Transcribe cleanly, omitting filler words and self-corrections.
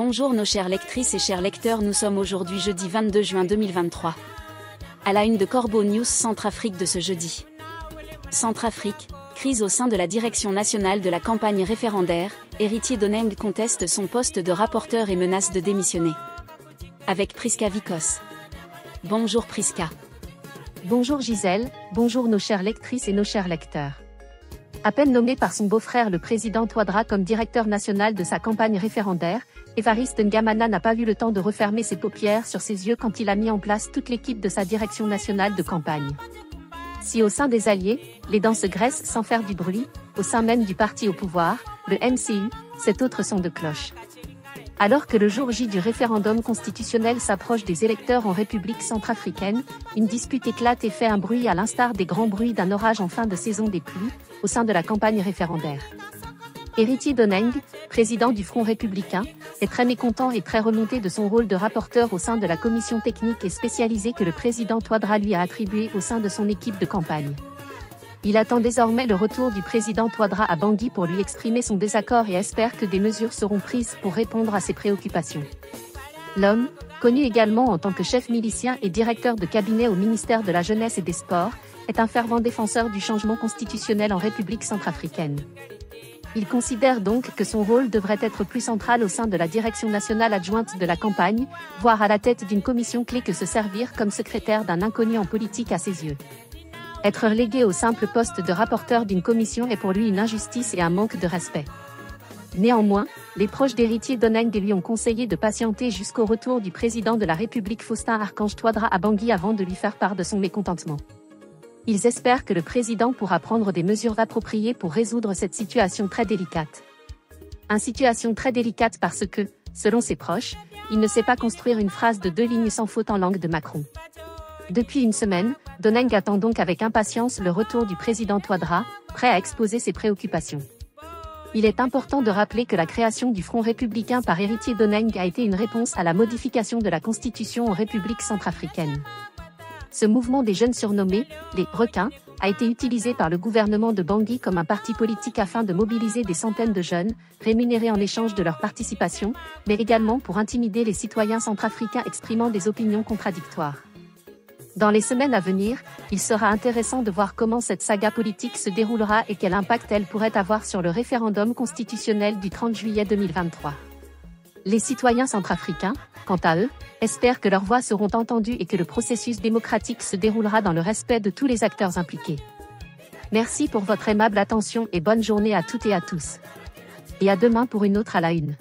Bonjour nos chères lectrices et chers lecteurs, nous sommes aujourd'hui jeudi 22 juin 2023. À la une de Corbeau News Centrafrique de ce jeudi. Centrafrique, crise au sein de la direction nationale de la campagne référendaire, Héritier d'Oneng conteste son poste de rapporteur et menace de démissionner. Avec Prisca Vicos. Bonjour Prisca. Bonjour Gisèle, bonjour nos chères lectrices et nos chers lecteurs. À peine nommé par son beau-frère le président Touadéra comme directeur national de sa campagne référendaire, Évariste N'Gamana n'a pas eu le temps de refermer ses paupières sur ses yeux quand il a mis en place toute l'équipe de sa direction nationale de campagne. Si au sein des Alliés, les dents se graissent sans faire du bruit, au sein même du parti au pouvoir, le MCU, c'est autre son de cloche. Alors que le jour J du référendum constitutionnel s'approche des électeurs en République centrafricaine, une dispute éclate et fait un bruit à l'instar des grands bruits d'un orage en fin de saison des pluies, au sein de la campagne référendaire. Héritier d'Oneng, président du Front républicain, est très mécontent et très remonté de son rôle de rapporteur au sein de la commission technique et spécialisée que le président Touadéra lui a attribuée au sein de son équipe de campagne. Il attend désormais le retour du président Touadéra à Bangui pour lui exprimer son désaccord et espère que des mesures seront prises pour répondre à ses préoccupations. L'homme, connu également en tant que chef milicien et directeur de cabinet au ministère de la Jeunesse et des Sports, est un fervent défenseur du changement constitutionnel en République centrafricaine. Il considère donc que son rôle devrait être plus central au sein de la direction nationale adjointe de la campagne, voire à la tête d'une commission clé que se servir comme secrétaire d'un inconnu en politique à ses yeux. Être relégué au simple poste de rapporteur d'une commission est pour lui une injustice et un manque de respect. Néanmoins, les proches d'Héritier d'Oneng lui ont conseillé de patienter jusqu'au retour du président de la République Faustin-Archange Touadéra à Bangui avant de lui faire part de son mécontentement. Ils espèrent que le président pourra prendre des mesures appropriées pour résoudre cette situation très délicate. Une situation très délicate parce que, selon ses proches, il ne sait pas construire une phrase de 2 lignes sans faute en langue de Macron. Depuis une semaine, d'Oneng attend donc avec impatience le retour du président Touadéra, prêt à exposer ses préoccupations. Il est important de rappeler que la création du Front républicain par Héritier d'Oneng a été une réponse à la modification de la Constitution en République centrafricaine. Ce mouvement des jeunes surnommés « les requins » a été utilisé par le gouvernement de Bangui comme un parti politique afin de mobiliser des centaines de jeunes, rémunérés en échange de leur participation, mais également pour intimider les citoyens centrafricains exprimant des opinions contradictoires. Dans les semaines à venir, il sera intéressant de voir comment cette saga politique se déroulera et quel impact elle pourrait avoir sur le référendum constitutionnel du 30 juillet 2023. Les citoyens centrafricains, quant à eux, espèrent que leurs voix seront entendues et que le processus démocratique se déroulera dans le respect de tous les acteurs impliqués. Merci pour votre aimable attention et bonne journée à toutes et à tous. Et à demain pour une autre à la une.